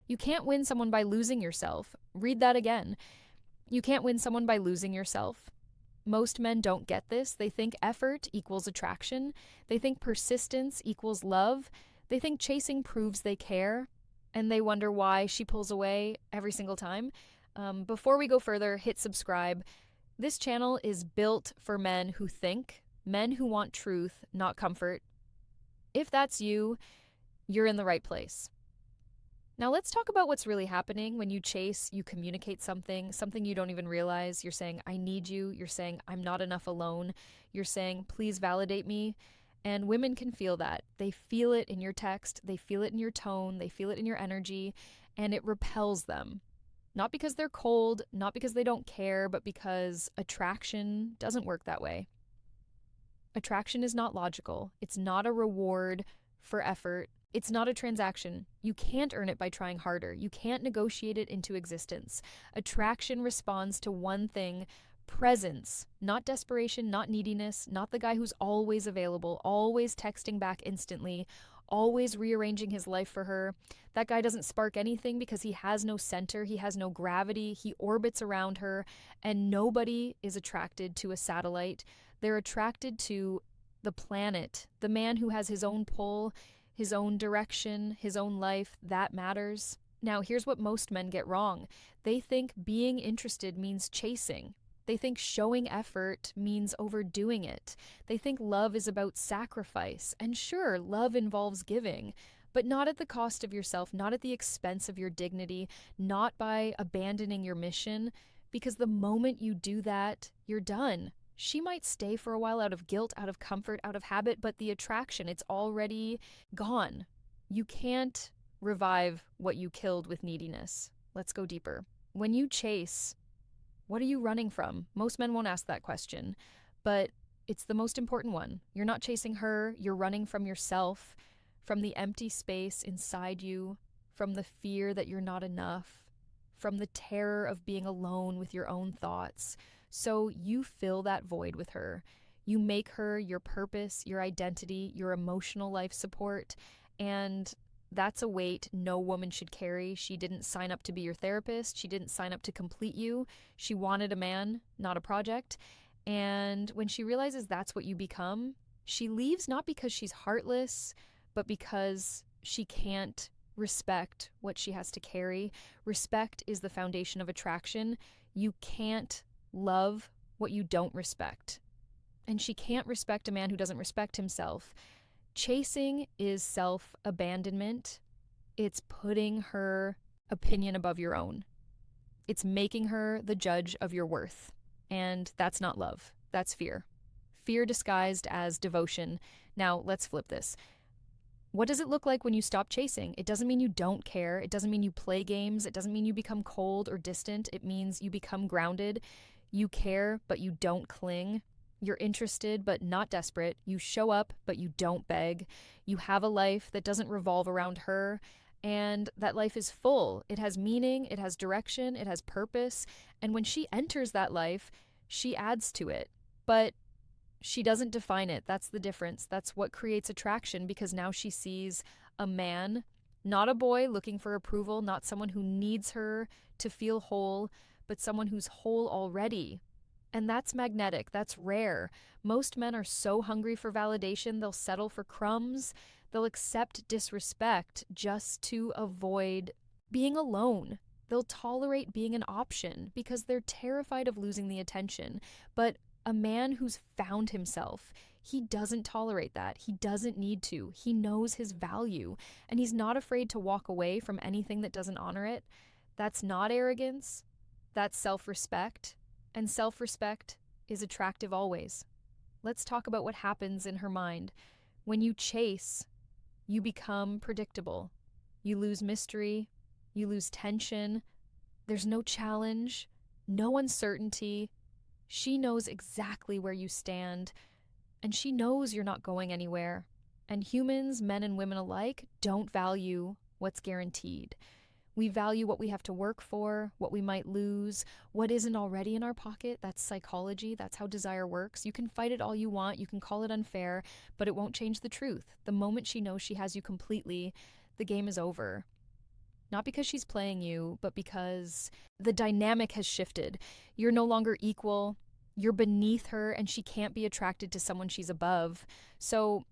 You can't win someone by losing yourself. Read that again. You can't win someone by losing yourself. Most men don't get this. They think effort equals attraction. They think persistence equals love. They think chasing proves they care. And they wonder why she pulls away every single time. Before we go further, hit subscribe. This channel is built for men who think, men who want truth, not comfort. If that's you, you're in the right place. Now let's talk about what's really happening when you chase, you communicate something you don't even realize. You're saying, I need you. You're saying, I'm not enough alone. You're saying, please validate me. And women can feel that. They feel it in your text. They feel it in your tone. They feel it in your energy. And it repels them. Not because they're cold, not because they don't care, but because attraction doesn't work that way. Attraction is not logical. It's not a reward for effort. It's not a transaction. You can't earn it by trying harder. You can't negotiate it into existence. Attraction responds to one thing: presence, not desperation, not neediness, not the guy who's always available, always texting back instantly, always rearranging his life for her. That guy doesn't spark anything because he has no center, he has no gravity, he orbits around her, and nobody is attracted to a satellite. They're attracted to the planet, the man who has his own pull, his own direction, his own life. That matters. Now, here's what most men get wrong. They think being interested means chasing. They think showing effort means overdoing it. They think love is about sacrifice. And sure, love involves giving, but not at the cost of yourself, not at the expense of your dignity, not by abandoning your mission, because the moment you do that, you're done. She might stay for a while out of guilt, out of comfort, out of habit, but the attraction, it's already gone. You can't revive what you killed with neediness. Let's go deeper. When you chase, what are you running from? Most men won't ask that question, but it's the most important one. You're not chasing her, you're running from yourself, from the empty space inside you, from the fear that you're not enough, from the terror of being alone with your own thoughts. So you fill that void with her. You make her your purpose, your identity, your emotional life support, and that's a weight no woman should carry. She didn't sign up to be your therapist. She didn't sign up to complete you. She wanted a man, not a project. And when she realizes that's what you become, she leaves not because she's heartless, but because she can't respect what she has to carry. Respect is the foundation of attraction. You can't love what you don't respect. And she can't respect a man who doesn't respect himself. Chasing is self-abandonment. It's putting her opinion above your own. It's making her the judge of your worth. And that's not love. That's fear. Fear disguised as devotion. Now, let's flip this. What does it look like when you stop chasing? It doesn't mean you don't care. It doesn't mean you play games. It doesn't mean you become cold or distant. It means you become grounded. You care, but you don't cling. You're interested, but not desperate. You show up, but you don't beg. You have a life that doesn't revolve around her, and that life is full. It has meaning, it has direction, it has purpose, and when she enters that life, she adds to it. But she doesn't define it. That's the difference. That's what creates attraction, because now she sees a man, not a boy looking for approval, not someone who needs her to feel whole, but someone who's whole already. And that's magnetic. That's rare. Most men are so hungry for validation, they'll settle for crumbs. They'll accept disrespect just to avoid being alone. They'll tolerate being an option because they're terrified of losing the attention. But a man who's found himself, he doesn't tolerate that. He doesn't need to. He knows his value, and he's not afraid to walk away from anything that doesn't honor it. That's not arrogance. That's self-respect, and self-respect is attractive always. Let's talk about what happens in her mind. When you chase, you become predictable. You lose mystery, you lose tension. There's no challenge, no uncertainty. She knows exactly where you stand, and she knows you're not going anywhere. And humans, men and women alike, don't value what's guaranteed. We value what we have to work for, what we might lose, what isn't already in our pocket. That's psychology. That's how desire works. You can fight it all you want. You can call it unfair, but it won't change the truth. The moment she knows she has you completely, the game is over. Not because she's playing you, but because the dynamic has shifted. You're no longer equal. You're beneath her, and she can't be attracted to someone she's above. So,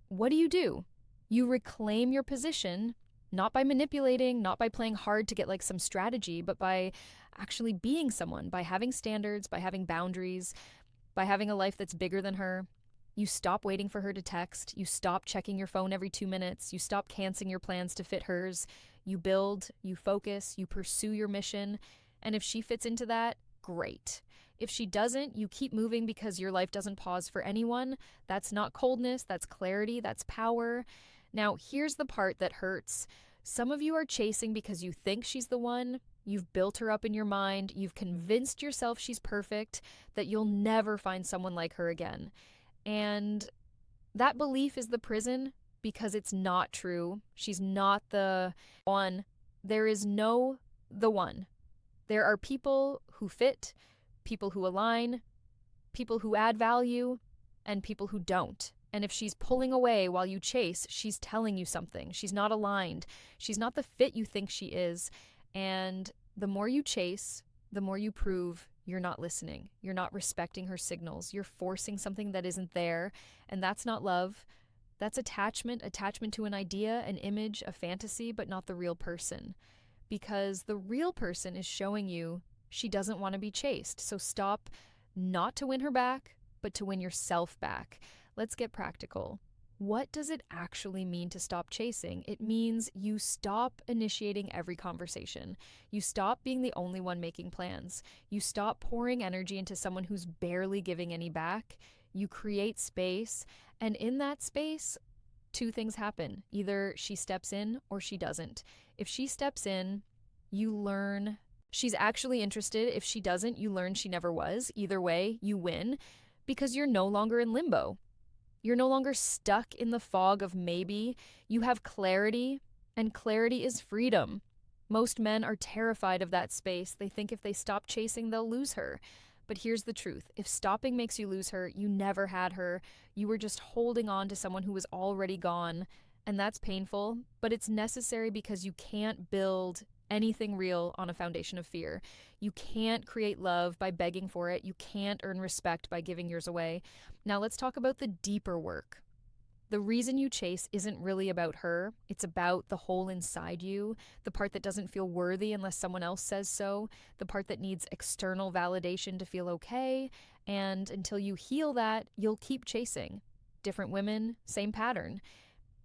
what do? You reclaim your position, not by manipulating, not by playing hard to get like some strategy, but by actually being someone, by having standards, by having boundaries, by having a life that's bigger than her. You stop waiting for her to text. You stop checking your phone every 2 minutes. You stop canceling your plans to fit hers. You build, you focus, you pursue your mission. And if she fits into that, great. If she doesn't, you keep moving because your life doesn't pause for anyone. That's not coldness, that's clarity, that's power. Now, here's the part that hurts. Some of you are chasing because you think she's the one. You've built her up in your mind. You've convinced yourself she's perfect, that you'll never find someone like her again. And that belief is the prison because it's not true. She's not the one. There is no the one. There are people who fit, people who align, people who add value, and people who don't. And if she's pulling away while you chase, she's telling you something. She's not aligned. She's not the fit you think she is. And the more you chase, the more you prove you're not listening. You're not respecting her signals. You're forcing something that isn't there. And that's not love. That's attachment to an idea, an image, a fantasy, but not the real person. Because the real person is showing you she doesn't want to be chased. So stop, not to win her back, but to win yourself back. Let's get practical. What does it actually mean to stop chasing? It means you stop initiating every conversation. You stop being the only one making plans. You stop pouring energy into someone who's barely giving any back. You create space, and in that space, two things happen. Either she steps in or she doesn't. If she steps in, you learn she's actually interested. If she doesn't, you learn she never was. Either way, you win because you're no longer in limbo. You're no longer stuck in the fog of maybe. You have clarity, and clarity is freedom. Most men are terrified of that space. They think if they stop chasing, they'll lose her. But here's the truth. If stopping makes you lose her, you never had her. You were just holding on to someone who was already gone. And that's painful, but it's necessary because you can't build anything real on a foundation of fear. You can't create love by begging for it. You can't earn respect by giving yours away. Now let's talk about the deeper work. The reason you chase isn't really about her. It's about the hole inside you, the part that doesn't feel worthy unless someone else says so, the part that needs external validation to feel okay. And until you heal that, you'll keep chasing. Different women, same pattern.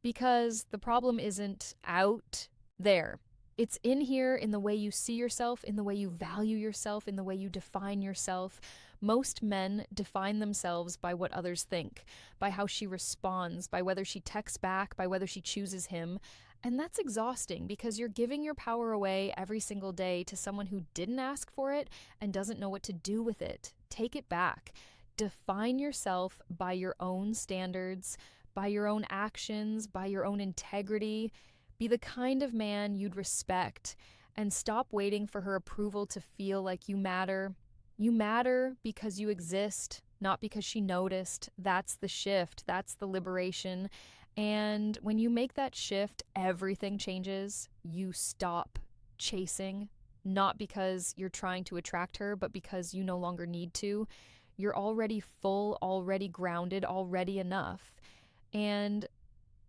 Because the problem isn't out there. It's in here, in the way you see yourself, in the way you value yourself, in the way you define yourself. Most men define themselves by what others think, by how she responds, by whether she texts back, by whether she chooses him. And that's exhausting because you're giving your power away every single day to someone who didn't ask for it and doesn't know what to do with it. Take it back. Define yourself by your own standards, by your own actions, by your own integrity. Be the kind of man you'd respect and stop waiting for her approval to feel like you matter. You matter because you exist, not because she noticed. That's the shift. That's the liberation. And when you make that shift, everything changes. You stop chasing, not because you're trying to attract her, but because you no longer need to. You're already full, already grounded, already enough. And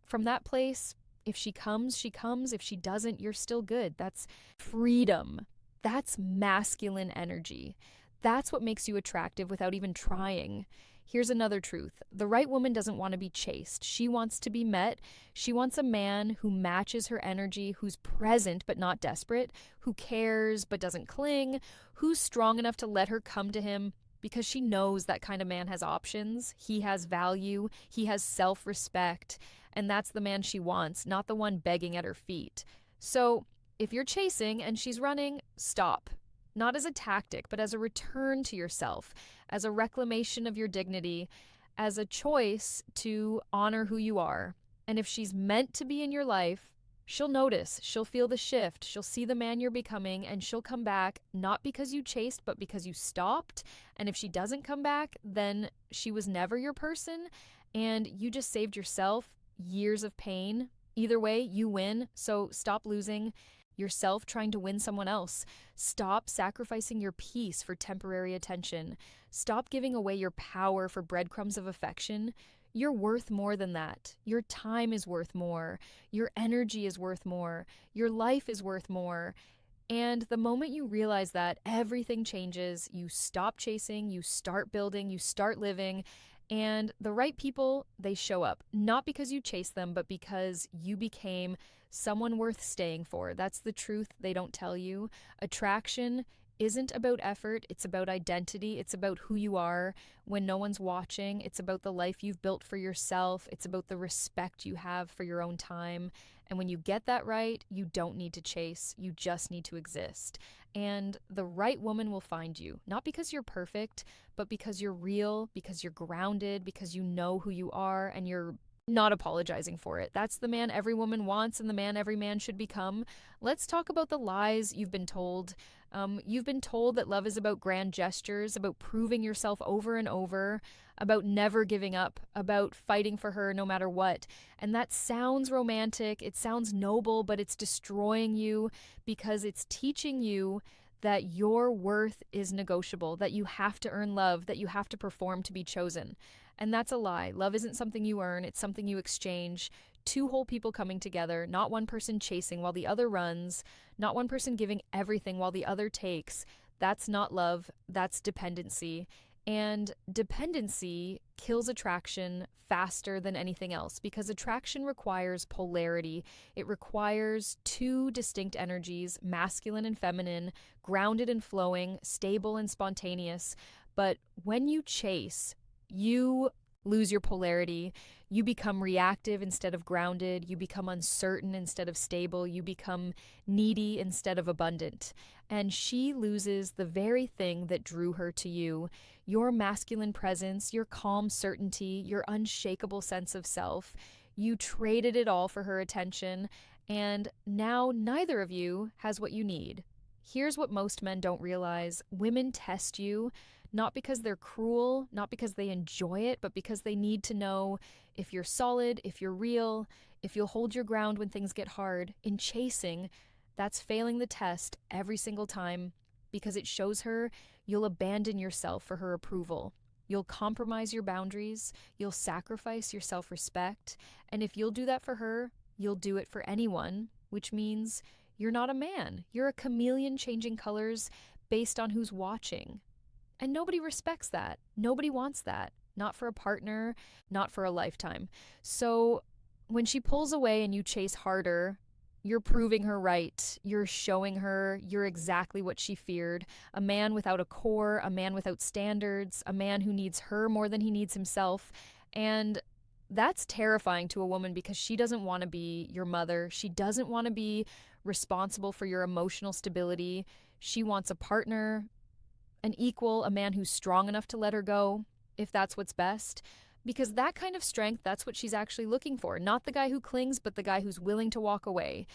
from that place, if she comes, she comes. If she doesn't, you're still good. That's freedom. That's masculine energy. That's what makes you attractive without even trying. Here's another truth. The right woman doesn't want to be chased. She wants to be met. She wants a man who matches her energy, who's present but not desperate, who cares but doesn't cling, who's strong enough to let her come to him because she knows that kind of man has options. He has value. He has self-respect. And that's the man she wants, not the one begging at her feet. So if you're chasing and she's running, stop. Not as a tactic, but as a return to yourself, as a reclamation of your dignity, as a choice to honor who you are. And if she's meant to be in your life, she'll notice, she'll feel the shift, she'll see the man you're becoming, and she'll come back, not because you chased, but because you stopped. And if she doesn't come back, then she was never your person, and you just saved yourself years of pain. Either way, you win, so stop losing. yourself trying to win someone else. Stop sacrificing your peace for temporary attention. Stop giving away your power for breadcrumbs of affection. You're worth more than that. Your time is worth more. Your energy is worth more. Your life is worth more. And the moment you realize that, everything changes. You stop chasing, you start building, you start living. And the right people, they show up. Not because you chase them, but because you became someone worth staying for. That's the truth they don't tell you. Attraction isn't about effort, it's about identity, it's about who you are when no one's watching, it's about the life you've built for yourself, it's about the respect you have for your own time. And when you get that right, you don't need to chase, you just need to exist. And the right woman will find you, not because you're perfect, but because you're real, because you're grounded, because you know who you are, and you're not apologizing for it. That's the man every woman wants and the man every man should become. Let's talk about the lies you've been told. You've been told that love is about grand gestures, about proving yourself over and over, about never giving up, about fighting for her no matter what. And that sounds romantic, it sounds noble, but it's destroying you because it's teaching you that your worth is negotiable, that you have to earn love, that you have to perform to be chosen. And that's a lie. Love isn't something you earn, it's something you exchange. Two whole people coming together, not one person chasing while the other runs, not one person giving everything while the other takes. That's not love, that's dependency. And dependency kills attraction faster than anything else because attraction requires polarity. It requires two distinct energies, masculine and feminine, grounded and flowing, stable and spontaneous. But when you chase, you lose your polarity. You become reactive instead of grounded. You become uncertain instead of stable. You become needy instead of abundant. And she loses the very thing that drew her to you: your masculine presence, your calm certainty, your unshakable sense of self. You traded it all for her attention, and now neither of you has what you need. Here's what most men don't realize: women test you not because they're cruel, not because they enjoy it, but because they need to know if you're solid, if you're real, if you'll hold your ground when things get hard. In chasing, that's failing the test every single time because it shows her you'll abandon yourself for her approval. You'll compromise your boundaries, you'll sacrifice your self-respect, and if you'll do that for her, you'll do it for anyone, which means you're not a man. You're a chameleon changing colors based on who's watching. And nobody respects that. Nobody wants that. Not for a partner, not for a lifetime. So when she pulls away and you chase harder, you're proving her right. You're showing her you're exactly what she feared. A man without a core, a man without standards, a man who needs her more than he needs himself. And that's terrifying to a woman because she doesn't want to be your mother. She doesn't want to be responsible for your emotional stability. She wants a partner, an equal, a man who's strong enough to let her go, if that's what's best. Because that kind of strength, that's what she's actually looking for. Not the guy who clings, but the guy who's willing to walk away.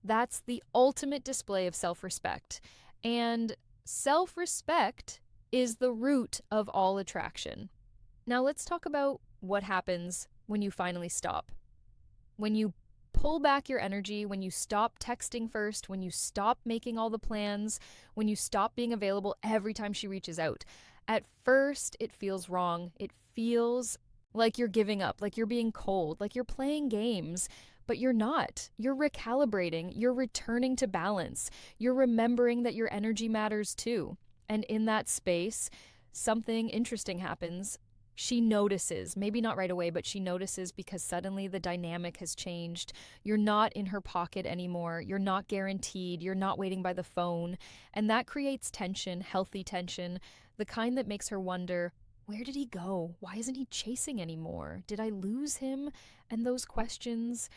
That's the ultimate display of self-respect. And self-respect is the root of all attraction. Now let's talk about what happens when you finally stop. When you pull back your energy, when you stop texting first, when you stop making all the plans, when you stop being available every time she reaches out. At first, it feels wrong. It feels like you're giving up, like you're being cold, like you're playing games, but you're not. You're recalibrating. You're returning to balance. You're remembering that your energy matters too. And in that space, something interesting happens. She notices, maybe not right away, but she notices because suddenly the dynamic has changed. You're not in her pocket anymore. You're not guaranteed. You're not waiting by the phone. And that creates tension, healthy tension, the kind that makes her wonder, where did he go? Why isn't he chasing anymore? Did I lose him? And those questions,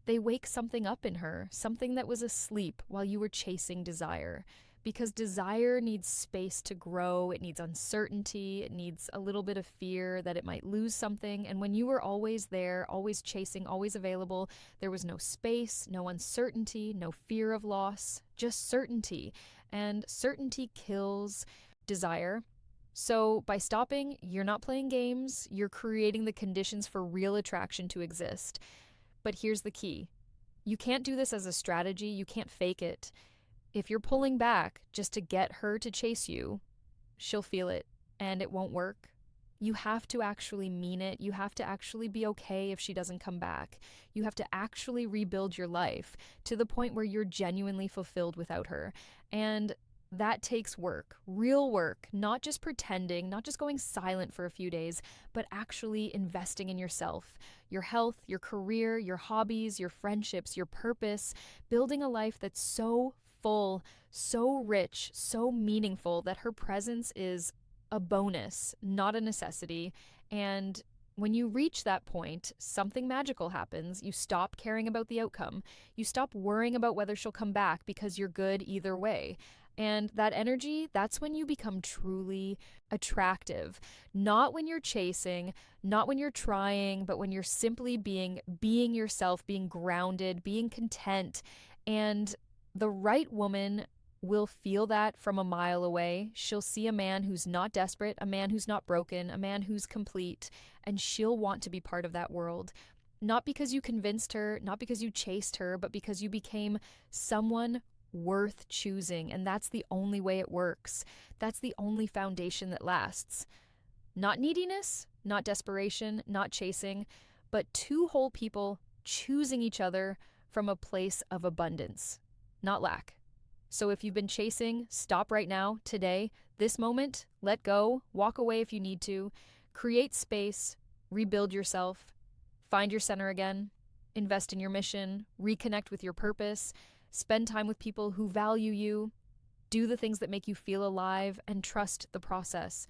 they wake something up in her, something that was asleep while you were chasing desire. Because desire needs space to grow, it needs uncertainty, it needs a little bit of fear that it might lose something. And when you were always there, always chasing, always available, there was no space, no uncertainty, no fear of loss, just certainty. And certainty kills desire. So by stopping, you're not playing games, you're creating the conditions for real attraction to exist. But here's the key. You can't do this as a strategy. You can't fake it. If you're pulling back just to get her to chase you, she'll feel it and it won't work. You have to actually mean it. You have to actually be okay if she doesn't come back. You have to actually rebuild your life to the point where you're genuinely fulfilled without her. And that takes work, real work, not just pretending, not just going silent for a few days, but actually investing in yourself, your health, your career, your hobbies, your friendships, your purpose, building a life that's so full, so rich, so meaningful that her presence is a bonus, not a necessity. And when you reach that point, something magical happens. You stop caring about the outcome. You stop worrying about whether she'll come back because you're good either way. And that energy, that's when you become truly attractive. Not when you're chasing, not when you're trying, but when you're simply being yourself, being grounded, being content. And the right woman will feel that from a mile away. She'll see a man who's not desperate, a man who's not broken, a man who's complete, and she'll want to be part of that world. Not because you convinced her, not because you chased her, but because you became someone worth choosing. And that's the only way it works. That's the only foundation that lasts. Not neediness, not desperation, not chasing, but two whole people choosing each other from a place of abundance, not lack. So if you've been chasing, stop right now, today, this moment, let go, walk away if you need to, create space, rebuild yourself, find your center again, invest in your mission, reconnect with your purpose, spend time with people who value you, do the things that make you feel alive, and trust the process.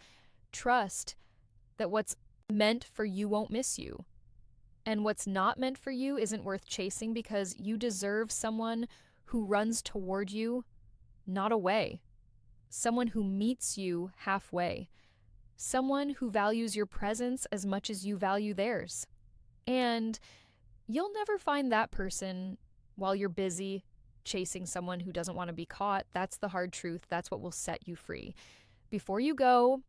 Trust that what's meant for you won't miss you. And what's not meant for you isn't worth chasing because you deserve someone who runs toward you, not away. Someone who meets you halfway. Someone who values your presence as much as you value theirs. And you'll never find that person while you're busy chasing someone who doesn't want to be caught. That's the hard truth. That's what will set you free. Before you go,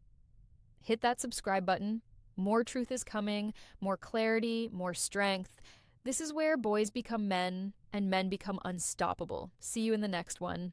hit that subscribe button. More truth is coming, more clarity, more strength. This is where boys become men and men become unstoppable. See you in the next one.